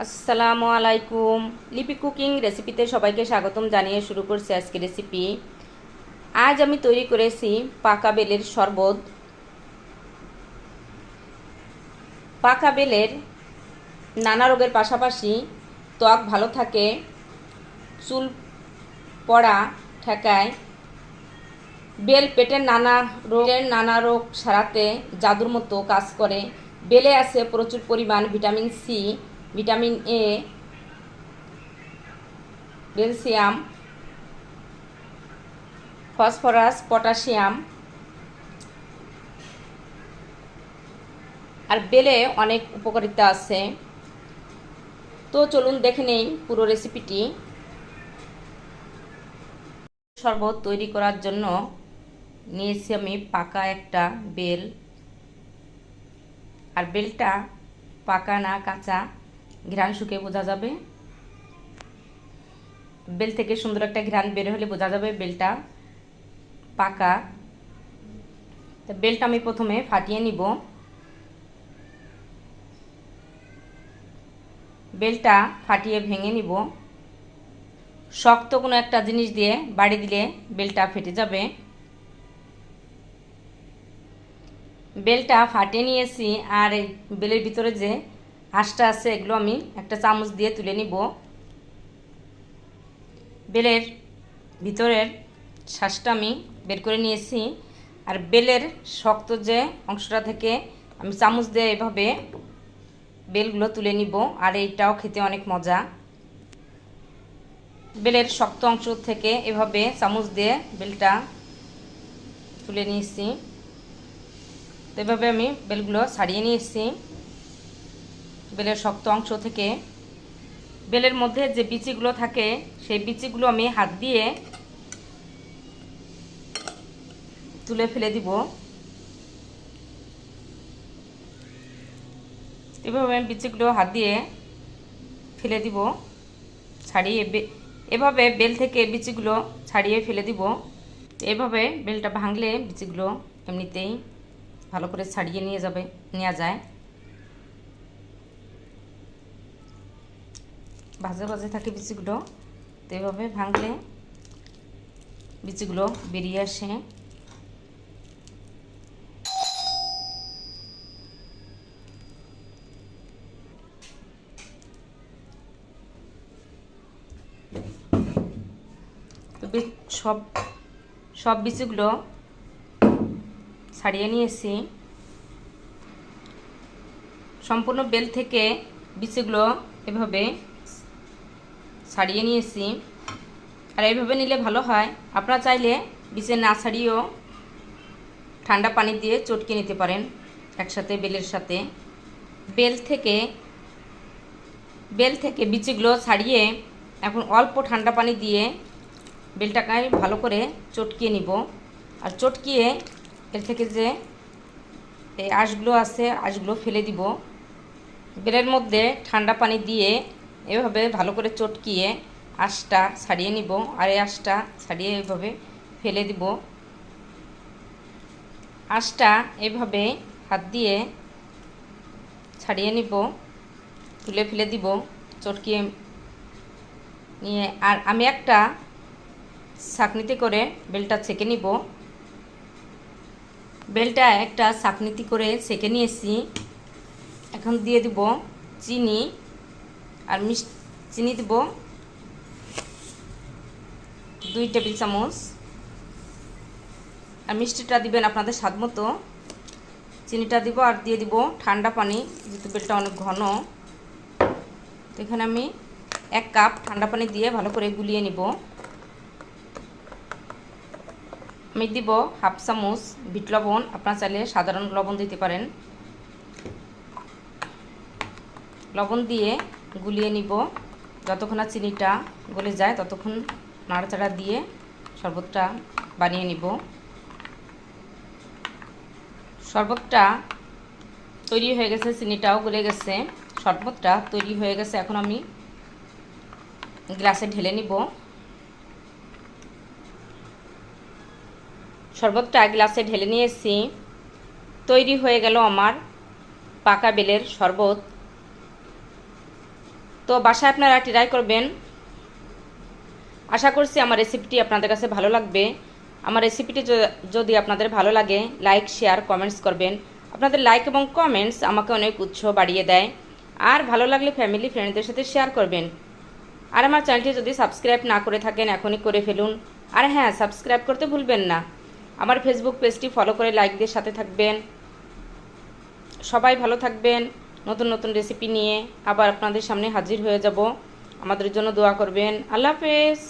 আসসালামু আলাইকুম। লিপি কুকিং রেসিপিতে সবাইকে স্বাগতম জানিয়ে শুরু করছি আজকে রেসিপি। আজ আমি তৈরি করেছি পাকা বেলের শরবত। পাকা বেলের নানা রোগের পাশাপাশি ত্বক ভালো থাকে, চুল পড়া ঠেকায়, বেল পেটের নানা রোগ সারাতে জাদুর মতো কাজ করে। বেলে আছে প্রচুর পরিমাণ vitamin C, vitamin A, calcium, phosphorus, potassium. আর বেলে অনেক উপকারিতা আছে। তো চলুন দেখে নেই পুরো রেসিপিটি। শরবত তৈরি করার জন্য নিয়েছি আমি পাকা একটা বেল। আর বেলটা পাকা না কাঁচা ঘ্রাণ শুকে বোঝা যাবে। বেল থেকে সুন্দর একটা ঘ্রাণ বের হলে বোঝা যাবে বেলটা পাকা। তো বেলটা আমি প্রথমে ফাটিয়ে নিব। বেলটা ফাটিয়ে ভেঙে নিব। শক্ত কোনো একটা জিনিস দিয়ে বাড়ি দিলে বেলটা ফেটে যাবে। বেলটা ফাটিয়ে নিয়েছি। আর এই বেলের ভিতরে যে আঁশটা আছে এগুলো আমি একটা চামচ দিয়ে তুলে নিব। বেলের ভিতরের শ্বাসটা আমি বের করে নিয়েছি। আর বেলের শক্ত যে অংশটা থেকে আমি চামচ দিয়ে এভাবে বেলগুলো তুলে নিব। আর এইটাও খেতে অনেক মজা। বেলের শক্ত অংশ থেকে এভাবে চামচ দিয়ে বেলটা তুলে নিয়েছি। তো এভাবে আমি বেলগুলো ছাড়িয়ে নিয়েছি বেলের শক্ত অংশ থেকে। বেলের মধ্যে যে বিচিগুলো থাকে সেই বিচিগুলো আমি হাত দিয়ে তুলে ফেলে দিব। এভাবে আমি বিচিগুলো হাত দিয়ে ফেলে দিব, ছাড়িয়ে এভাবে বেল থেকে বিচিগুলো ছাড়িয়ে ফেলে দিব। এভাবে বেলটা ভাঙলে বিচিগুলো এমনিতেই ভালো করে ছাড়িয়ে নেওয়া যায়। ভাজে ভাজে থাকে বিচিগুলো। তো এভাবে ভাঙলে বিচিগুলো বেরিয়ে আসে। তো সব বিচিগুলো ছাড়িয়ে নিয়েছি। সম্পূর্ণ বেল থেকে বিচিগুলো এভাবে ছাড়িয়ে নিয়েছি। আর এইভাবে নিলে ভালো হয়। আপনারা চাইলে বিচি না ছাড়িয়েও ঠান্ডা পানি দিয়ে চটকে নিতে পারেন একসাথে বেলের সাথে। বেল থেকে বিচিগুলো ছাড়িয়ে এখন অল্প ঠান্ডা পানি দিয়ে বেলটাকে ভালো করে চটকিয়ে নিব। আর চটকিয়ে এর থেকে যে এই আঁশগুলো আছে আঁশগুলো ফেলে দিব। বেলের মধ্যে ঠান্ডা পানি দিয়ে এভাবে ভালো করে চটকিয়ে আঁশটা ছাড়িয়ে নিব। আর এই আঁশটা ছাড়িয়ে এভাবে ফেলে দিব। আঁশটা এভাবে হাত দিয়ে ছাড়িয়ে নিব, তুলে ফেলে দিব চটকিয়ে নিয়ে। আর আমি একটা ছাঁকনিতে করে বেলটা ছেঁকে নিব। বেলটা একটা ছাঁকনিতে করে ছেঁকে নিয়েছি। এখন দিয়ে দিব চিনি। আর চিনি দিব 2 টেবিল চামচ। আর মিষ্টিটা দিবেন আপনাদের স্বাদ মতো। চিনিটা দিব আর দিয়ে দিব ঠান্ডা পানি, যেহেতু বেলটা অনেক ঘন। তো এখানে আমি 1 কাপ ঠান্ডা পানি দিয়ে ভালো করে গুলিয়ে নিব। আমি দিব হাফ চামচ বিট লবণ। আপনারা চাইলে সাধারণ লবণ দিতে পারেন। লবণ দিয়ে গুলিয়ে নিব যতক্ষণ না চিনিটা গলে যায়, ততক্ষণ নাড়াচাড়া দিয়ে শরবতটা বানিয়ে নিব। শরবতটা তৈরি হয়ে গেছে, চিনিটাও গলে গেছে, শরবতটা তৈরি হয়ে গেছে। এখন আমি গ্লাসে ঢেলে নিব। শরবতটা গ্লাসে ঢেলে নিয়েছি। তৈরি হয়ে গেল আমার পাকা বেলের শরবত। তো বাসায় আপনারা ট্রাই করবেন। আশা করছি আমার রেসিপিটি আপনাদের কাছে ভালো লাগবে। আমার রেসিপিটি যদি আপনাদের ভালো লাগে লাইক শেয়ার কমেন্টস করবেন। আপনাদের লাইক এবং কমেন্টস আমাকে অনেক উৎসাহ বাড়িয়ে দেয়। আর ভালো লাগলে ফ্যামিলি ফ্রেন্ডদের সাথে শেয়ার করবেন। আর আমার চ্যানেলটি যদি সাবস্ক্রাইব না করে থাকেন এখনই করে ফেলুন। আর হ্যাঁ, সাবস্ক্রাইব করতে ভুলবেন না। আমার ফেসবুক পেজটি ফলো করে লাইক দিয়ে সাথে থাকবেন। সবাই ভালো থাকবেন। নতুন নতুন রেসিপি নিয়ে আবার আপনাদের সামনে হাজির হয়ে যাব। আমাদের জন্য দোয়া করবেন। আল্লাহ হাফেজ।